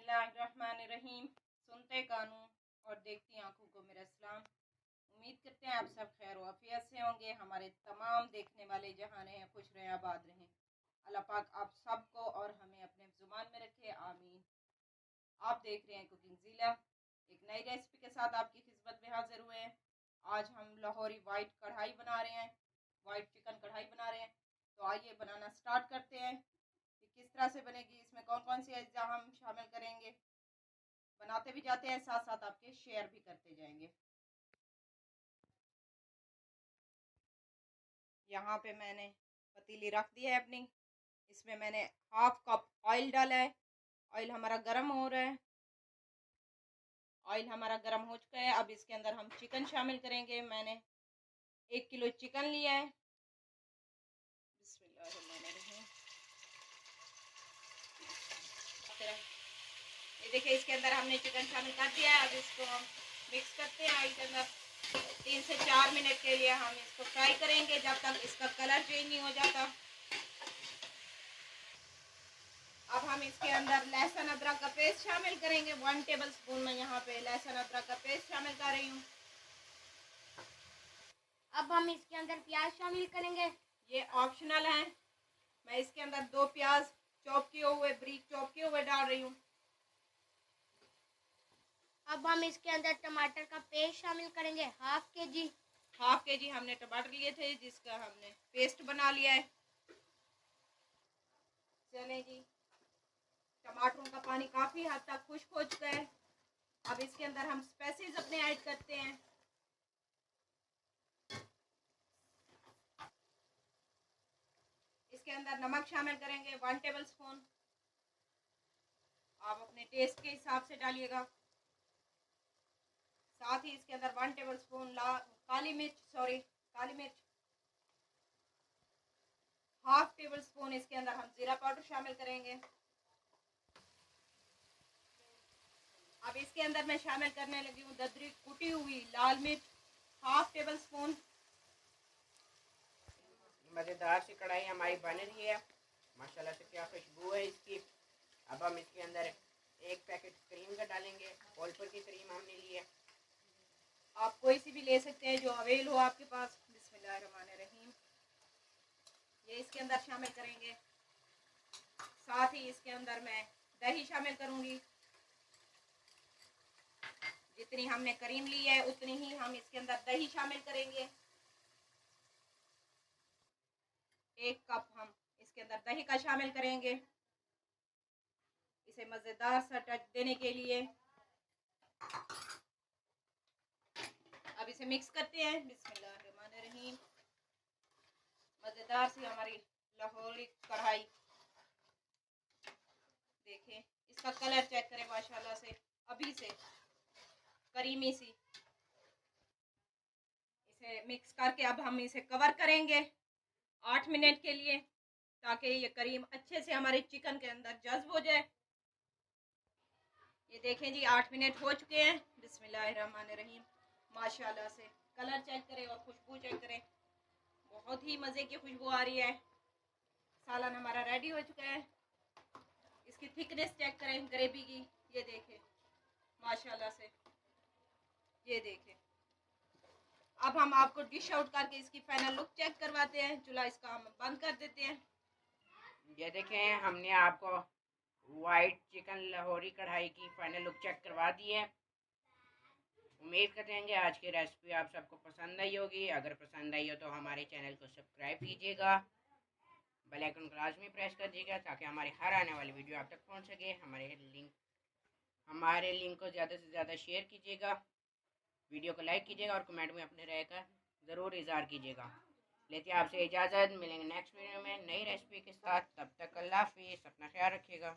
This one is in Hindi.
बिस्मिल्लाहिर्रहमानिर्रहीम। सुनते कानून और देखती आंखों को मेरा सलाम। उम्मीद करते हैं आप सब खैर वाफियत से होंगे। हमारे तमाम देखने वाले जहां रहें खुश रहें आबाद रहें। अल्लाह पाक आप सबको और हमें अपने जुबान में रखे, आमीन। आप देख रहे हैं कुकिंग ज़िला, एक नई रेसिपी के साथ आपकी खिदमत में हाजिर हुए हैं। आज हम लाहौरी वाइट कढ़ाई बना रहे हैं, वाइट चिकन कढ़ाई बना रहे हैं। तो आइए बनाना स्टार्ट करते हैं कि किस तरह से बनेगी, इसमें कौन कौन सी अज्जा हम शामिल करेंगे। बनाते भी जाते हैं, साथ साथ आपके शेयर भी करते जाएंगे। यहाँ पे मैंने पतीली रख दी है अपनी, इसमें मैंने 1/2 कप ऑयल डाला है। ऑयल हमारा गर्म हो रहा है, ऑयल हमारा गर्म हो चुका है। अब इसके अंदर हम चिकन शामिल करेंगे। मैंने 1 किलो चिकन लिया है। बिस्मिल्लाहिर्रहमानिर्रहीम। ये देखिए, इसके अंदर हमने चिकन शामिल कर दिया है। अब इसको हम मिक्स करते हैं। ऑयल के अंदर 3 से 4 मिनट के लिए हम इसको फ्राई करेंगे, जब तक इसका कलर चेंज नहीं हो जाता। अब हम इसके अंदर लहसुन अदरक का पेस्ट शामिल करेंगे। 1 टेबल स्पून में यहाँ पे लहसुन अदरक का पेस्ट शामिल कर रही हूँ। अब हम इसके अंदर प्याज शामिल करेंगे। ये ऑप्शनल है। मैं इसके अंदर 2 प्याज चॉप किए हुए, ब्रीक चॉप किए हुए डाल रही हूँ। अब हम इसके अंदर टमाटर का पेस्ट शामिल करेंगे, हाफ के जी हमने टमाटर लिए थे, जिसका हमने पेस्ट बना लिया है। चलें जी, टमाटरों का पानी काफ़ी हद तक खुश्क हो चुका है। अब इसके अंदर हम स्पाइसेस अपने ऐड करते हैं। इसके अंदर नमक शामिल करेंगे 1 टेबल स्पून। आप अपने टेस्ट के हिसाब से डालिएगा। साथ ही इसके अंदर 1 टेबल स्पून काली मिर्च, हाफ टेबल स्पून इसके अंदर हम जीरा पाउडर शामिल करेंगे। अब इसके अंदर मैं शामिल करने लगी हूँ ददरी कुटी हुई लाल मिर्च, हाफ टेबल स्पून। मज़ेदार सी कढ़ाई हमारी बन रही है माशाल्लाह से, क्या खुशबू है इसकी। अब हम इसके अंदर 1 पैकेट क्रीम का डालेंगे। कोलपुर की क्रीम हमने ली है, आप कोई सी भी ले सकते हैं जो अवेल हो आपके पास। बिस्मिल्लाहिर्रहमानिर्रहीम। ये इसके अंदर शामिल करेंगे। साथ ही इसके अंदर मैं दही शामिल करूंगी। जितनी हमने क्रीम ली है उतनी ही हम इसके अंदर दही शामिल करेंगे। 1 कप हम इसके अंदर दही का शामिल करेंगे, इसे मज़ेदार सा टच देने के लिए। अब इसे मिक्स करते हैं। बिस्मिल्लाहिर्रहमानिर्रहीम। मज़ेदार सी हमारी लाहौरी कढ़ाई, देखें इसका कलर चेक करें माशाल्लाह से, अभी से करीमी सी। इसे मिक्स करके अब हम इसे कवर करेंगे 8 मिनट के लिए, ताकि ये करीम अच्छे से हमारे चिकन के अंदर जज्ब हो जाए। ये देखें जी, 8 मिनट हो चुके हैं। बिस्मिल्लाहिर्रहमानिर्रहीम। माशाल्लाह से कलर चेक करें और खुशबू चेक करें, बहुत ही मज़े की खुशबू आ रही है। सालन हमारा रेडी हो चुका है। इसकी थिकनेस चेक करें ग्रेवी की, ये देखें माशाल्लाह से, ये देखें। अब हम आपको डिश आउट करके इसकी फाइनल लुक चेक करवाते हैं। चूल्हा इसका हम बंद कर देते हैं। ये देखें, हमने आपको वाइट चिकन लाहौरी कढ़ाई की फाइनल लुक चेक करवा दी है। उम्मीद करते हैं कि आज की रेसिपी आप सबको पसंद आई होगी। अगर पसंद आई हो तो हमारे चैनल को सब्सक्राइब कीजिएगा, बेल आइकन को लाजमी प्रेस कर दीजिएगा, ताकि हमारी हर आने वाली वीडियो आप तक पहुंच सके। हमारे लिंक को ज़्यादा से ज़्यादा शेयर कीजिएगा, वीडियो को लाइक कीजिएगा और कमेंट में अपने राय का ज़रूर इज़हार कीजिएगा। लेते हैं आपसे इजाज़त, मिलेंगे नेक्स्ट वीडियो में नई रेसिपी के साथ। तब तक अल्लाह हाफिज़, अपना ख्याल रखिएगा।